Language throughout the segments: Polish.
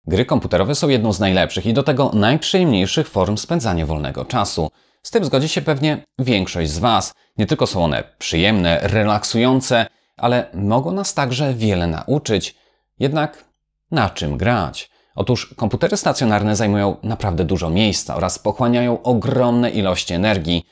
Gry komputerowe są jedną z najlepszych i do tego najprzyjemniejszych form spędzania wolnego czasu. Z tym zgodzi się pewnie większość z Was. Nie tylko są one przyjemne, relaksujące, ale mogą nas także wiele nauczyć. Jednak na czym grać? Otóż komputery stacjonarne zajmują naprawdę dużo miejsca oraz pochłaniają ogromne ilości energii.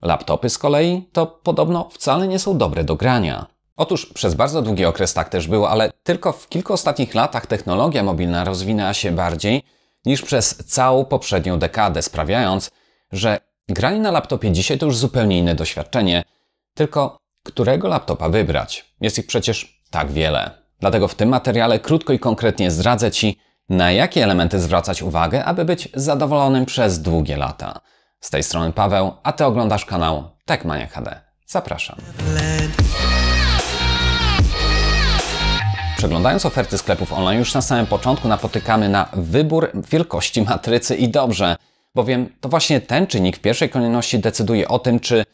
Laptopy z kolei to podobno wcale nie są dobre do grania. Otóż przez bardzo długi okres tak też było, ale tylko w kilku ostatnich latach technologia mobilna rozwinęła się bardziej niż przez całą poprzednią dekadę, sprawiając, że granie na laptopie dzisiaj to już zupełnie inne doświadczenie. Tylko którego laptopa wybrać? Jest ich przecież tak wiele. Dlatego w tym materiale krótko i konkretnie zdradzę Ci, na jakie elementy zwracać uwagę, aby być zadowolonym przez długie lata. Z tej strony Paweł, a Ty oglądasz kanał Techmania HD. Zapraszam. Przeglądając oferty sklepów online już na samym początku napotykamy na wybór wielkości matrycy i dobrze, bowiem to właśnie ten czynnik w pierwszej kolejności decyduje o tym, czy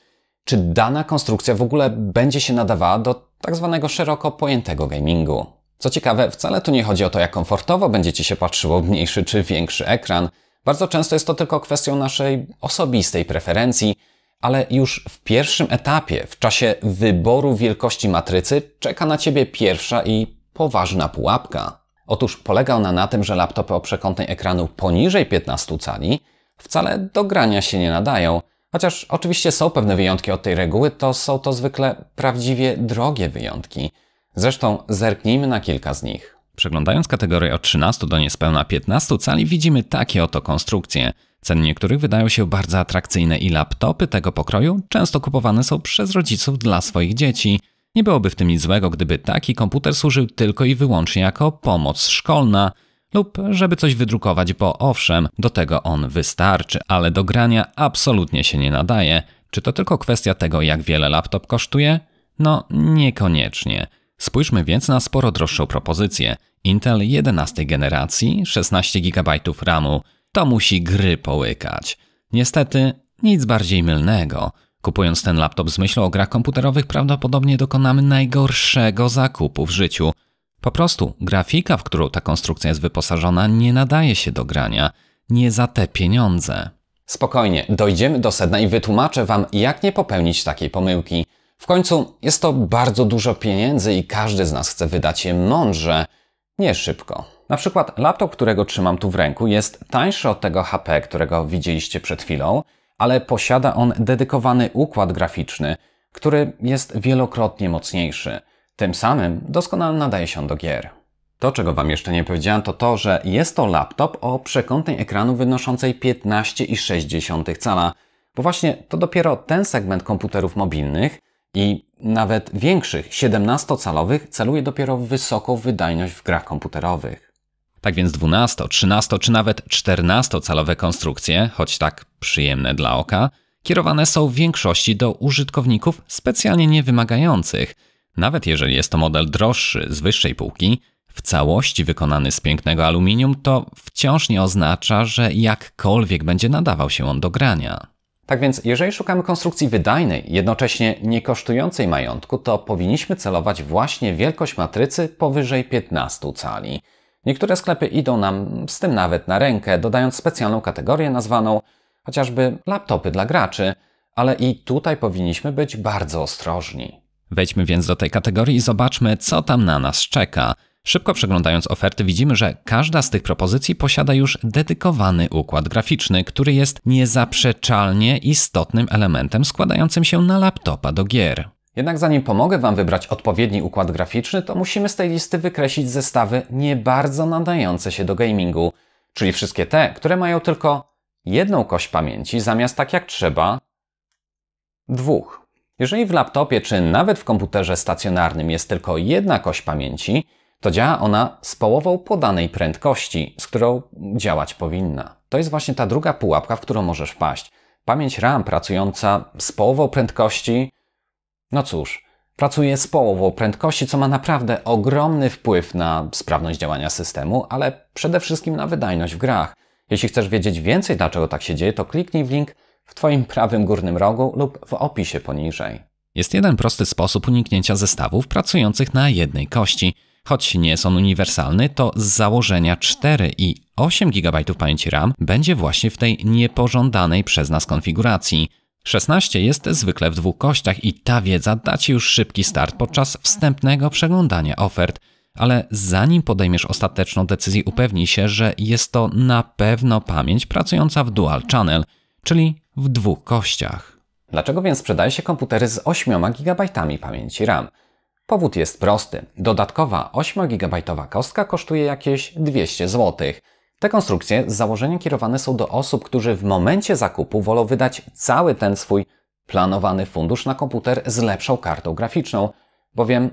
dana konstrukcja w ogóle będzie się nadawała do tak zwanego szeroko pojętego gamingu. Co ciekawe, wcale tu nie chodzi o to, jak komfortowo będziecie się patrzyło w mniejszy czy większy ekran. Bardzo często jest to tylko kwestią naszej osobistej preferencji, ale już w pierwszym etapie, w czasie wyboru wielkości matrycy, czeka na Ciebie pierwsza i poważna pułapka. Otóż polega ona na tym, że laptopy o przekątnej ekranu poniżej 15 cali wcale do grania się nie nadają. Chociaż oczywiście są pewne wyjątki od tej reguły, to są to zwykle prawdziwie drogie wyjątki. Zresztą zerknijmy na kilka z nich. Przeglądając kategorię od 13 do niespełna 15 cali widzimy takie oto konstrukcje. Ceny niektórych wydają się bardzo atrakcyjne i laptopy tego pokroju często kupowane są przez rodziców dla swoich dzieci. Nie byłoby w tym nic złego, gdyby taki komputer służył tylko i wyłącznie jako pomoc szkolna lub żeby coś wydrukować, bo owszem, do tego on wystarczy, ale do grania absolutnie się nie nadaje. Czy to tylko kwestia tego, jak wiele laptop kosztuje? No, niekoniecznie. Spójrzmy więc na sporo droższą propozycję. Intel 11 generacji, 16 GB RAMu. To musi gry połykać. Niestety, nic bardziej mylnego. Kupując ten laptop z myślą o grach komputerowych prawdopodobnie dokonamy najgorszego zakupu w życiu. Po prostu grafika, w którą ta konstrukcja jest wyposażona, nie nadaje się do grania. Nie za te pieniądze. Spokojnie, dojdziemy do sedna i wytłumaczę Wam, jak nie popełnić takiej pomyłki. W końcu jest to bardzo dużo pieniędzy i każdy z nas chce wydać je mądrze, nie szybko. Na przykład laptop, którego trzymam tu w ręku, jest tańszy od tego HP, którego widzieliście przed chwilą, ale posiada on dedykowany układ graficzny, który jest wielokrotnie mocniejszy. Tym samym doskonale nadaje się on do gier. To, czego Wam jeszcze nie powiedziałem, to to, że jest to laptop o przekątnej ekranu wynoszącej 15,6 cala, bo właśnie to dopiero ten segment komputerów mobilnych i nawet większych, 17-calowych, celuje dopiero w wysoką wydajność w grach komputerowych. Tak więc 12, 13 czy nawet 14-calowe konstrukcje, choć tak przyjemne dla oka, kierowane są w większości do użytkowników specjalnie niewymagających. Nawet jeżeli jest to model droższy z wyższej półki, w całości wykonany z pięknego aluminium, to wciąż nie oznacza, że jakkolwiek będzie nadawał się on do grania. Tak więc, jeżeli szukamy konstrukcji wydajnej, jednocześnie nie kosztującej majątku, to powinniśmy celować właśnie w wielkość matrycy powyżej 15 cali. Niektóre sklepy idą nam z tym nawet na rękę, dodając specjalną kategorię nazwaną chociażby laptopy dla graczy, ale i tutaj powinniśmy być bardzo ostrożni. Wejdźmy więc do tej kategorii i zobaczmy, co tam na nas czeka. Szybko przeglądając oferty widzimy, że każda z tych propozycji posiada już dedykowany układ graficzny, który jest niezaprzeczalnie istotnym elementem składającym się na laptopa do gier. Jednak zanim pomogę Wam wybrać odpowiedni układ graficzny, to musimy z tej listy wykreślić zestawy nie bardzo nadające się do gamingu, czyli wszystkie te, które mają tylko jedną kość pamięci zamiast tak jak trzeba dwóch. Jeżeli w laptopie czy nawet w komputerze stacjonarnym jest tylko jedna kość pamięci, to działa ona z połową podanej prędkości, z którą działać powinna. To jest właśnie ta druga pułapka, w którą możesz wpaść. Pamięć RAM pracująca z połową prędkości, no cóż, pracuje z połową prędkości, co ma naprawdę ogromny wpływ na sprawność działania systemu, ale przede wszystkim na wydajność w grach. Jeśli chcesz wiedzieć więcej, dlaczego tak się dzieje, to kliknij w link w Twoim prawym górnym rogu lub w opisie poniżej. Jest jeden prosty sposób uniknięcia zestawów pracujących na jednej kości. Choć nie jest on uniwersalny, to z założenia 4 i 8 GB pamięci RAM będzie właśnie w tej niepożądanej przez nas konfiguracji. 16 jest zwykle w 2 kościach i ta wiedza da Ci już szybki start podczas wstępnego przeglądania ofert. Ale zanim podejmiesz ostateczną decyzję, upewnij się, że jest to na pewno pamięć pracująca w dual channel, czyli w 2 kościach. Dlaczego więc sprzedaje się komputery z 8 GB pamięci RAM? Powód jest prosty. Dodatkowa 8 GB kostka kosztuje jakieś 200 zł. Te konstrukcje z założenia kierowane są do osób, którzy w momencie zakupu wolą wydać cały ten swój planowany fundusz na komputer z lepszą kartą graficzną, bowiem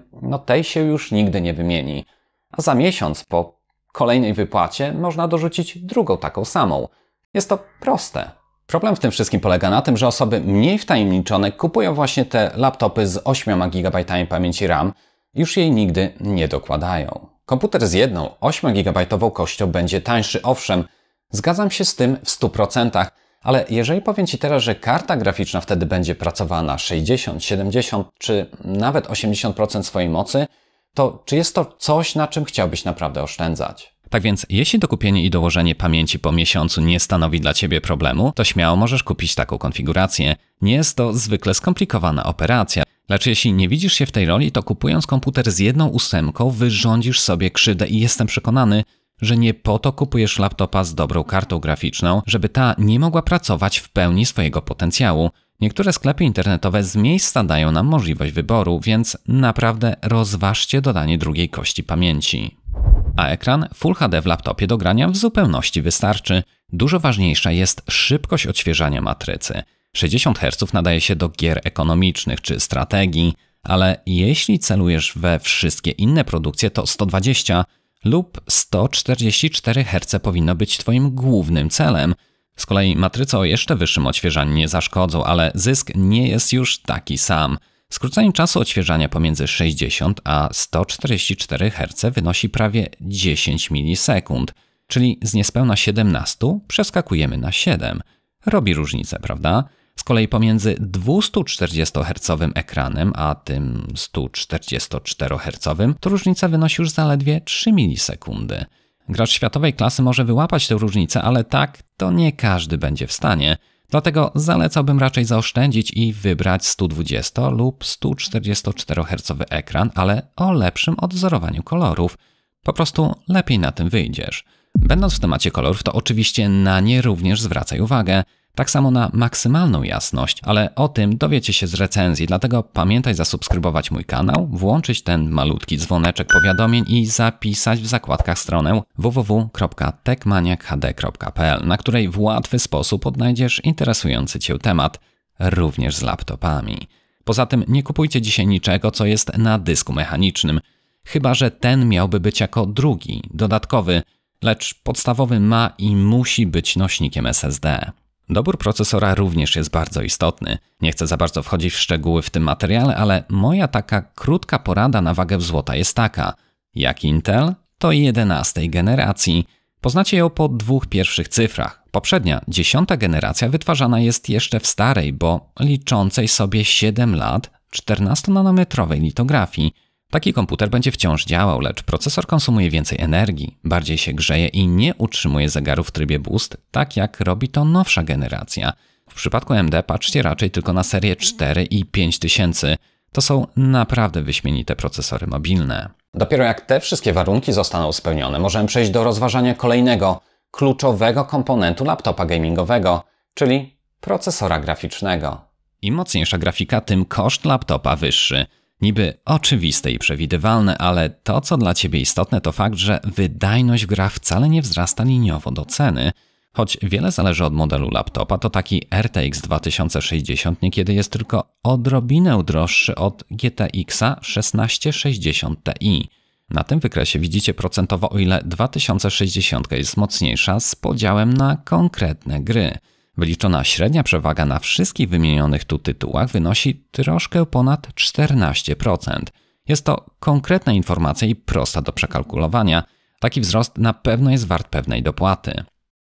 tej się już nigdy nie wymieni. A za miesiąc po kolejnej wypłacie można dorzucić drugą taką samą. Jest to proste. Problem w tym wszystkim polega na tym, że osoby mniej wtajemniczone kupują właśnie te laptopy z 8 GB pamięci RAM i już jej nigdy nie dokładają. Komputer z jedną 8 GB kością będzie tańszy, owszem, zgadzam się z tym w 100%, ale jeżeli powiem Ci teraz, że karta graficzna wtedy będzie pracowała na 60, 70 czy nawet 80% swojej mocy, to czy jest to coś, na czym chciałbyś naprawdę oszczędzać? Tak więc, jeśli dokupienie i dołożenie pamięci po miesiącu nie stanowi dla Ciebie problemu, to śmiało możesz kupić taką konfigurację. Nie jest to zwykle skomplikowana operacja, lecz jeśli nie widzisz się w tej roli, to kupując komputer z 1/8 wyrządzisz sobie krzywdę i jestem przekonany, że nie po to kupujesz laptopa z dobrą kartą graficzną, żeby ta nie mogła pracować w pełni swojego potencjału. Niektóre sklepy internetowe z miejsca dają nam możliwość wyboru, więc naprawdę rozważcie dodanie drugiej kości pamięci. A ekran Full HD w laptopie do grania w zupełności wystarczy. Dużo ważniejsza jest szybkość odświeżania matrycy. 60 Hz nadaje się do gier ekonomicznych czy strategii, ale jeśli celujesz we wszystkie inne produkcje, to 120 lub 144 Hz powinno być Twoim głównym celem. Z kolei matryce o jeszcze wyższym odświeżaniu nie zaszkodzą, ale zysk nie jest już taki sam. Skrócenie czasu odświeżania pomiędzy 60 a 144 Hz wynosi prawie 10 milisekund, czyli z niespełna 17 przeskakujemy na 7. Robi różnicę, prawda? Z kolei pomiędzy 240 Hz ekranem a tym 144 Hz to różnica wynosi już zaledwie 3 milisekundy. Gracz światowej klasy może wyłapać tę różnicę, ale tak to nie każdy będzie w stanie. Dlatego zalecałbym raczej zaoszczędzić i wybrać 120 lub 144 Hz ekran, ale o lepszym odwzorowaniu kolorów. Po prostu lepiej na tym wyjdziesz. Będąc w temacie kolorów, to oczywiście na nie również zwracaj uwagę. Tak samo na maksymalną jasność, ale o tym dowiecie się z recenzji, dlatego pamiętaj zasubskrybować mój kanał, włączyć ten malutki dzwoneczek powiadomień i zapisać w zakładkach stronę www.techmaniakhd.pl, na której w łatwy sposób odnajdziesz interesujący Cię temat, również z laptopami. Poza tym nie kupujcie dzisiaj niczego, co jest na dysku mechanicznym, chyba że ten miałby być jako drugi, dodatkowy, lecz podstawowy ma i musi być nośnikiem SSD. Dobór procesora również jest bardzo istotny. Nie chcę za bardzo wchodzić w szczegóły w tym materiale, ale moja taka krótka porada na wagę złota jest taka. Jak Intel, to 11 generacji. Poznacie ją po 2 pierwszych cyfrach. Poprzednia, 10. generacja wytwarzana jest jeszcze w starej, bo liczącej sobie 7 lat 14-nanometrowej litografii. Taki komputer będzie wciąż działał, lecz procesor konsumuje więcej energii, bardziej się grzeje i nie utrzymuje zegaru w trybie boost, tak jak robi to nowsza generacja. W przypadku AMD patrzcie raczej tylko na serię 4 i 5000. To są naprawdę wyśmienite procesory mobilne. Dopiero jak te wszystkie warunki zostaną spełnione, możemy przejść do rozważania kolejnego, kluczowego komponentu laptopa gamingowego, czyli procesora graficznego. Im mocniejsza grafika, tym koszt laptopa wyższy. Niby oczywiste i przewidywalne, ale to, co dla Ciebie istotne, to fakt, że wydajność w grach wcale nie wzrasta liniowo do ceny. Choć wiele zależy od modelu laptopa, to taki RTX 2060 niekiedy jest tylko odrobinę droższy od GTX 1660 Ti. Na tym wykresie widzicie procentowo, o ile 2060 jest mocniejsza z podziałem na konkretne gry. Wyliczona średnia przewaga na wszystkich wymienionych tu tytułach wynosi troszkę ponad 14%. Jest to konkretna informacja i prosta do przekalkulowania. Taki wzrost na pewno jest wart pewnej dopłaty.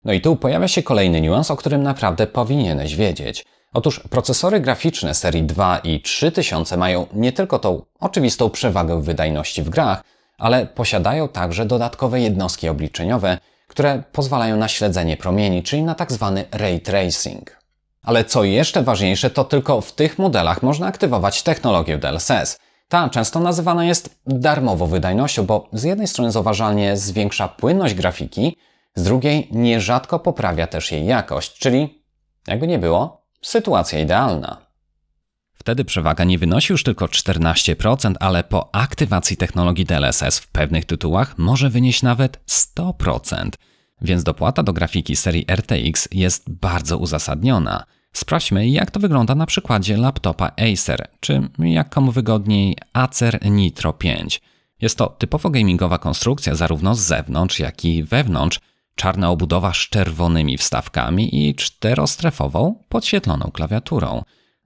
No i tu pojawia się kolejny niuans, o którym naprawdę powinieneś wiedzieć. Otóż procesory graficzne serii 2 i 3000 mają nie tylko tą oczywistą przewagę wydajności w grach, ale posiadają także dodatkowe jednostki obliczeniowe, które pozwalają na śledzenie promieni, czyli na tzw. ray tracing. Ale co jeszcze ważniejsze, to tylko w tych modelach można aktywować technologię DLSS. Ta często nazywana jest darmową wydajnością, bo z jednej strony zauważalnie zwiększa płynność grafiki, z drugiej nierzadko poprawia też jej jakość, czyli jakby nie było, sytuacja idealna. Wtedy przewaga nie wynosi już tylko 14%, ale po aktywacji technologii DLSS w pewnych tytułach może wynieść nawet 100%. Więc dopłata do grafiki serii RTX jest bardzo uzasadniona. Sprawdźmy, jak to wygląda na przykładzie laptopa Acer, czy jak komu wygodniej Acer Nitro 5. Jest to typowo gamingowa konstrukcja zarówno z zewnątrz, jak i wewnątrz, czarna obudowa z czerwonymi wstawkami i 4-strefową, podświetloną klawiaturą.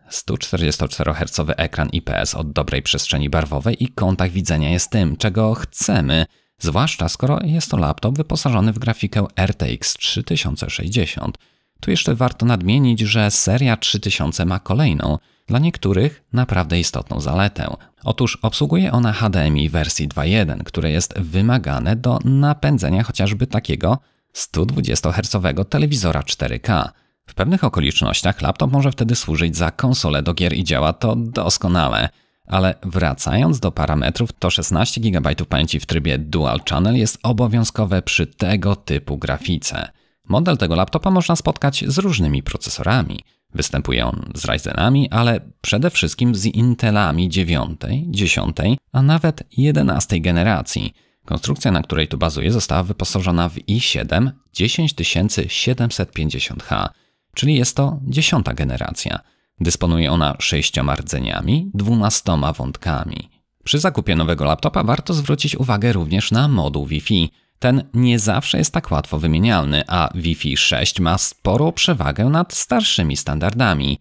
144 Hz ekran IPS od dobrej przestrzeni barwowej i kątach widzenia jest tym, czego chcemy, zwłaszcza skoro jest to laptop wyposażony w grafikę RTX 3060. Tu jeszcze warto nadmienić, że seria 3000 ma kolejną, dla niektórych naprawdę istotną zaletę. Otóż obsługuje ona HDMI wersji 2.1, które jest wymagane do napędzenia chociażby takiego 120 Hz telewizora 4K. W pewnych okolicznościach laptop może wtedy służyć za konsolę do gier i działa to doskonale. Ale wracając do parametrów, to 16 GB pamięci w trybie Dual Channel jest obowiązkowe przy tego typu grafice. Model tego laptopa można spotkać z różnymi procesorami. Występuje on z Ryzenami, ale przede wszystkim z Intelami 9, 10, a nawet 11 generacji. Konstrukcja, na której tu bazuje, została wyposażona w i7 10750H, czyli jest to 10. generacja. Dysponuje ona 6 rdzeniami, 12 wątkami. Przy zakupie nowego laptopa warto zwrócić uwagę również na moduł Wi-Fi. Ten nie zawsze jest tak łatwo wymienialny, a Wi-Fi 6 ma sporą przewagę nad starszymi standardami.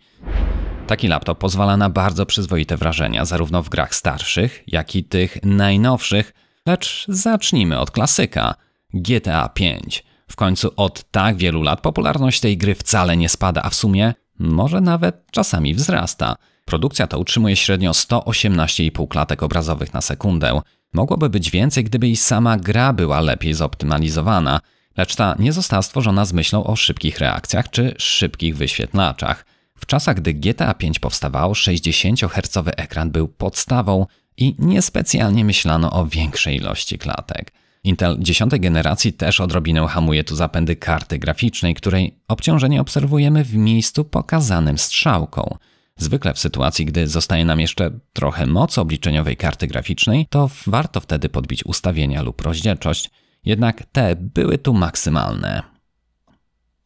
Taki laptop pozwala na bardzo przyzwoite wrażenia zarówno w grach starszych, jak i tych najnowszych, lecz zacznijmy od klasyka GTA 5. W końcu od tak wielu lat popularność tej gry wcale nie spada, a w sumie może nawet czasami wzrasta. Produkcja ta utrzymuje średnio 118,5 klatek obrazowych na sekundę. Mogłoby być więcej, gdyby i sama gra była lepiej zoptymalizowana, lecz ta nie została stworzona z myślą o szybkich reakcjach czy szybkich wyświetlaczach. W czasach, gdy GTA 5 powstawało, 60-hercowy ekran był podstawą i niespecjalnie myślano o większej ilości klatek. Intel 10. generacji też odrobinę hamuje tu zapędy karty graficznej, której obciążenie obserwujemy w miejscu pokazanym strzałką. Zwykle w sytuacji, gdy zostaje nam jeszcze trochę mocy obliczeniowej karty graficznej, to warto wtedy podbić ustawienia lub rozdzielczość, jednak te były tu maksymalne.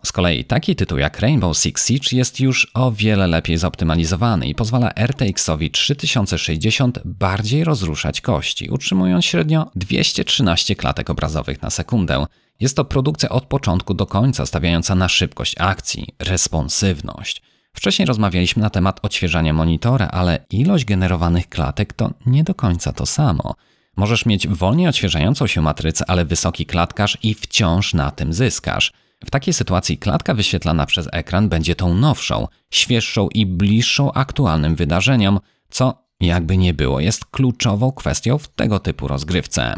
Z kolei taki tytuł jak Rainbow Six Siege jest już o wiele lepiej zoptymalizowany i pozwala RTX-owi 3060 bardziej rozruszać kości, utrzymując średnio 213 klatek obrazowych na sekundę. Jest to produkcja od początku do końca stawiająca na szybkość akcji, responsywność. Wcześniej rozmawialiśmy na temat odświeżania monitora, ale ilość generowanych klatek to nie do końca to samo. Możesz mieć wolniej odświeżającą się matrycę, ale wysoki klatkarz i wciąż na tym zyskasz. W takiej sytuacji klatka wyświetlana przez ekran będzie tą nowszą, świeższą i bliższą aktualnym wydarzeniom, co jakby nie było jest kluczową kwestią w tego typu rozgrywce.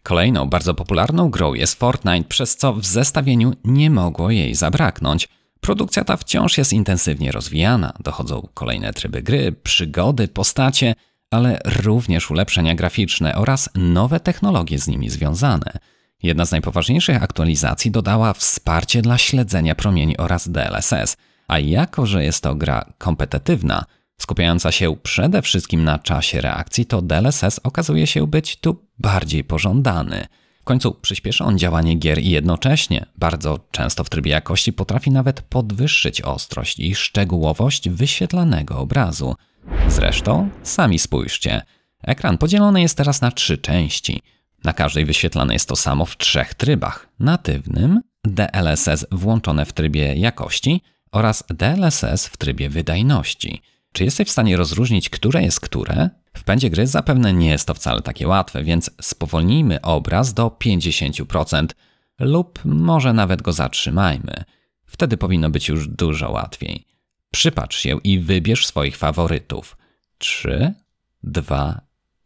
Kolejną bardzo popularną grą jest Fortnite, przez co w zestawieniu nie mogło jej zabraknąć. Produkcja ta wciąż jest intensywnie rozwijana, dochodzą kolejne tryby gry, przygody, postacie, ale również ulepszenia graficzne oraz nowe technologie z nimi związane. Jedna z najpoważniejszych aktualizacji dodała wsparcie dla śledzenia promieni oraz DLSS, a jako że jest to gra kompetytywna, skupiająca się przede wszystkim na czasie reakcji, to DLSS okazuje się być tu bardziej pożądany. W końcu przyspieszy on działanie gier i jednocześnie, bardzo często w trybie jakości, potrafi nawet podwyższyć ostrość i szczegółowość wyświetlanego obrazu. Zresztą, sami spójrzcie, ekran podzielony jest teraz na 3 części. Na każdej wyświetlane jest to samo w 3 trybach: natywnym, DLSS włączone w trybie jakości oraz DLSS w trybie wydajności. Czy jesteś w stanie rozróżnić, które jest które? W pędzie gry zapewne nie jest to wcale takie łatwe, więc spowolnijmy obraz do 50% lub może nawet go zatrzymajmy. Wtedy powinno być już dużo łatwiej. Przypatrz się i wybierz swoich faworytów. 3, 2,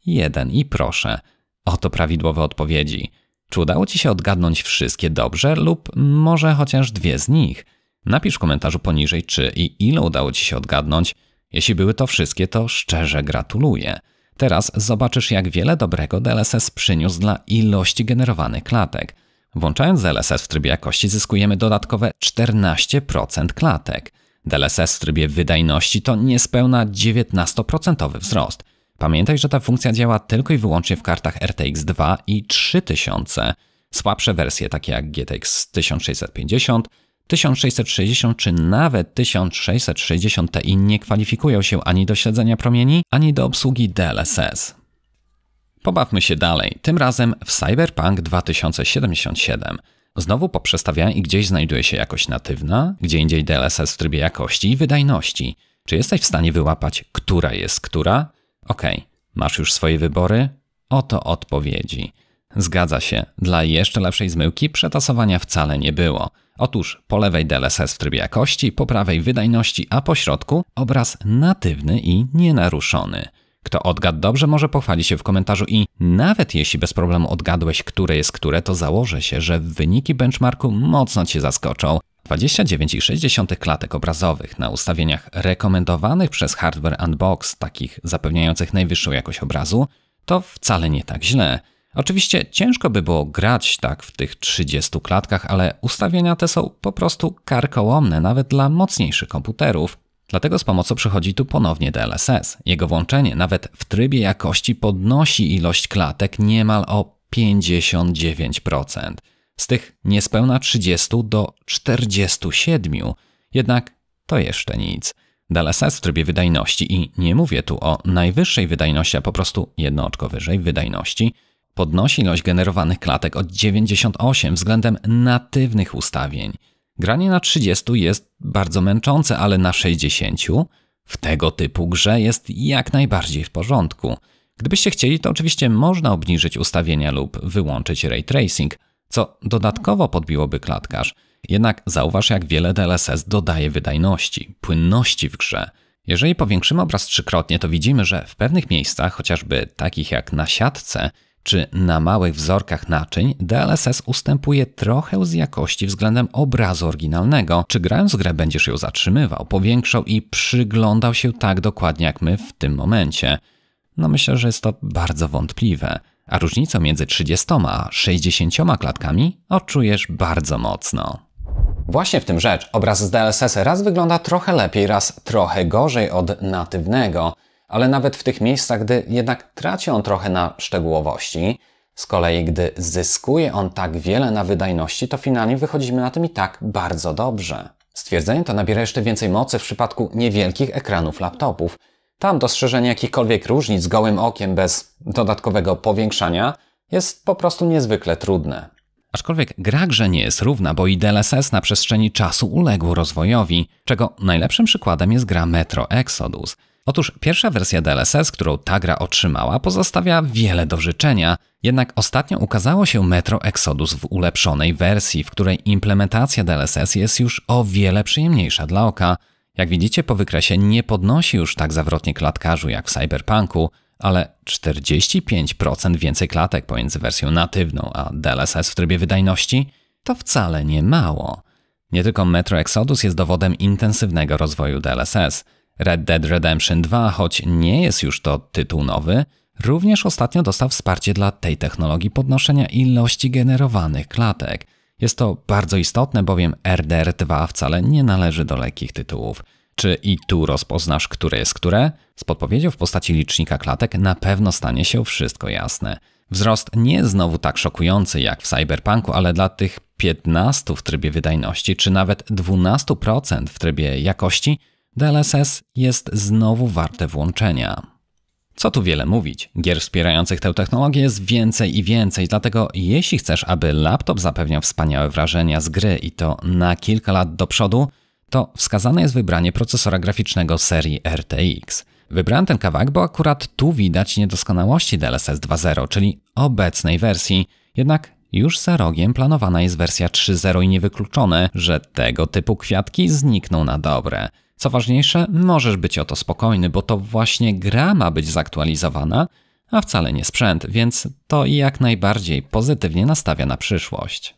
1 i proszę. Oto prawidłowe odpowiedzi. Czy udało Ci się odgadnąć wszystkie dobrze lub może chociaż 2 z nich? Napisz w komentarzu poniżej, czy i ile udało Ci się odgadnąć. Jeśli były to wszystkie, to szczerze gratuluję. Teraz zobaczysz, jak wiele dobrego DLSS przyniósł dla ilości generowanych klatek. Włączając DLSS w trybie jakości zyskujemy dodatkowe 14% klatek. DLSS w trybie wydajności to niespełna 19% wzrost. Pamiętaj, że ta funkcja działa tylko i wyłącznie w kartach RTX 2 i 3000. Słabsze wersje takie jak GTX 1650, 1660 czy nawet 1660 Ti nie kwalifikują się ani do śledzenia promieni, ani do obsługi DLSS. Pobawmy się dalej, tym razem w Cyberpunk 2077. Znowu poprzestawiałem i gdzieś znajduje się jakość natywna, gdzie indziej DLSS w trybie jakości i wydajności. Czy jesteś w stanie wyłapać, która jest która? Okej, masz już swoje wybory? Oto odpowiedzi. Zgadza się, dla jeszcze lepszej zmyłki przetasowania wcale nie było. Otóż po lewej DLSS w trybie jakości, po prawej wydajności, a po środku obraz natywny i nienaruszony. Kto odgadł dobrze, może pochwalić się w komentarzu i nawet jeśli bez problemu odgadłeś, które jest które, to założę się, że wyniki benchmarku mocno Cię zaskoczą. 29,6 klatek obrazowych na ustawieniach rekomendowanych przez Hardware Unbox, takich zapewniających najwyższą jakość obrazu, to wcale nie tak źle. Oczywiście ciężko by było grać tak w tych 30 klatkach, ale ustawienia te są po prostu karkołomne nawet dla mocniejszych komputerów. Dlatego z pomocą przychodzi tu ponownie DLSS. Jego włączenie nawet w trybie jakości podnosi ilość klatek niemal o 59%. Z tych niespełna 30 do 47. Jednak to jeszcze nic. DLSS w trybie wydajności i nie mówię tu o najwyższej wydajności, a po prostu jedno oczko wyżej wydajności, podnosi ilość generowanych klatek o 98 względem natywnych ustawień. Granie na 30 jest bardzo męczące, ale na 60 w tego typu grze jest jak najbardziej w porządku. Gdybyście chcieli, to oczywiście można obniżyć ustawienia lub wyłączyć ray tracing, co dodatkowo podbiłoby klatkarz. Jednak zauważ, jak wiele DLSS dodaje wydajności, płynności w grze. Jeżeli powiększymy obraz 3-krotnie, to widzimy, że w pewnych miejscach, chociażby takich jak na siatce, czy na małych wzorkach naczyń, DLSS ustępuje trochę z jakości względem obrazu oryginalnego. Czy grając w grę będziesz ją zatrzymywał, powiększał i przyglądał się tak dokładnie jak my w tym momencie? No myślę, że jest to bardzo wątpliwe. A różnicę między 30 a 60 klatkami odczujesz bardzo mocno. Właśnie w tym rzecz. Obraz z DLSS raz wygląda trochę lepiej, raz trochę gorzej od natywnego. Ale nawet w tych miejscach, gdy jednak traci on trochę na szczegółowości, z kolei gdy zyskuje on tak wiele na wydajności, to finalnie wychodzimy na tym i tak bardzo dobrze. Stwierdzenie to nabiera jeszcze więcej mocy w przypadku niewielkich ekranów laptopów. Tam dostrzeżenie jakichkolwiek różnic gołym okiem bez dodatkowego powiększania jest po prostu niezwykle trudne. Aczkolwiek gra grze nie jest równa, bo i DLSS na przestrzeni czasu uległ rozwojowi, czego najlepszym przykładem jest gra Metro Exodus. Otóż pierwsza wersja DLSS, którą ta gra otrzymała, pozostawia wiele do życzenia, jednak ostatnio ukazało się Metro Exodus w ulepszonej wersji, w której implementacja DLSS jest już o wiele przyjemniejsza dla oka. Jak widzicie, po wykresie nie podnosi już tak zawrotnie klatkarzu jak w Cyberpunku, ale 45% więcej klatek pomiędzy wersją natywną a DLSS w trybie wydajności to wcale nie mało. Nie tylko Metro Exodus jest dowodem intensywnego rozwoju DLSS. Red Dead Redemption 2, choć nie jest już to tytuł nowy, również ostatnio dostał wsparcie dla tej technologii podnoszenia ilości generowanych klatek. Jest to bardzo istotne, bowiem RDR2 wcale nie należy do lekkich tytułów. Czy i tu rozpoznasz, które jest które? Z podpowiedzią w postaci licznika klatek na pewno stanie się wszystko jasne. Wzrost nie jest znowu tak szokujący jak w Cyberpunku, ale dla tych 15% w trybie wydajności, czy nawet 12% w trybie jakości, DLSS jest znowu warte włączenia. Co tu wiele mówić, gier wspierających tę technologię jest więcej i więcej, dlatego jeśli chcesz, aby laptop zapewniał wspaniałe wrażenia z gry i to na kilka lat do przodu, to wskazane jest wybranie procesora graficznego serii RTX. Wybrałem ten kawałek, bo akurat tu widać niedoskonałości DLSS 2.0, czyli obecnej wersji, jednak już za rogiem planowana jest wersja 3.0 i niewykluczone, że tego typu kwiatki znikną na dobre. Co ważniejsze, możesz być o to spokojny, bo to właśnie gra ma być zaktualizowana, a wcale nie sprzęt, więc to jak najbardziej pozytywnie nastawia na przyszłość.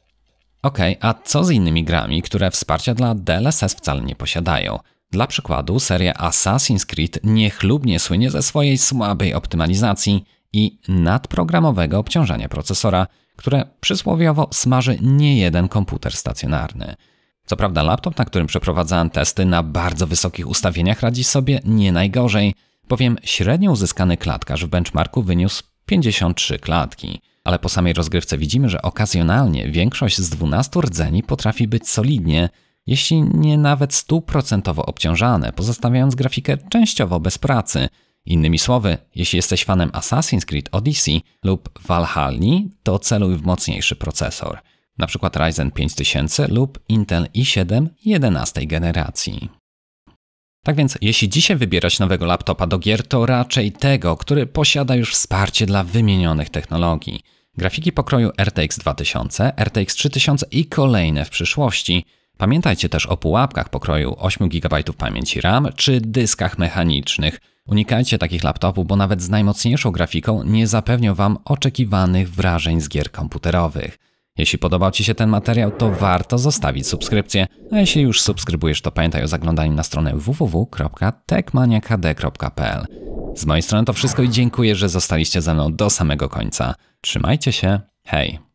A co z innymi grami, które wsparcia dla DLSS wcale nie posiadają? Dla przykładu seria Assassin's Creed niechlubnie słynie ze swojej słabej optymalizacji i nadprogramowego obciążania procesora, które przysłowiowo smaży niejeden komputer stacjonarny. Co prawda laptop, na którym przeprowadzałem testy na bardzo wysokich ustawieniach, radzi sobie nie najgorzej, bowiem średnio uzyskany klatkarz w benchmarku wyniósł 53 klatki. Ale po samej rozgrywce widzimy, że okazjonalnie większość z 12 rdzeni potrafi być solidnie, jeśli nie nawet 100% obciążane, pozostawiając grafikę częściowo bez pracy. Innymi słowy, jeśli jesteś fanem Assassin's Creed Odyssey lub Valhalli, to celuj w mocniejszy procesor, np. Ryzen 5000 lub Intel i7 11 generacji. Tak więc, jeśli dzisiaj wybierać nowego laptopa do gier, to raczej tego, który posiada już wsparcie dla wymienionych technologii. Grafiki pokroju RTX 2000, RTX 3000 i kolejne w przyszłości. Pamiętajcie też o pułapkach pokroju 8 GB pamięci RAM czy dyskach mechanicznych. Unikajcie takich laptopów, bo nawet z najmocniejszą grafiką nie zapewnią Wam oczekiwanych wrażeń z gier komputerowych. Jeśli podobał Ci się ten materiał, to warto zostawić subskrypcję, a jeśli już subskrybujesz, to pamiętaj o zaglądaniu na stronę www.techmaniakhd.pl. Z mojej strony to wszystko i dziękuję, że zostaliście ze mną do samego końca. Trzymajcie się, hej!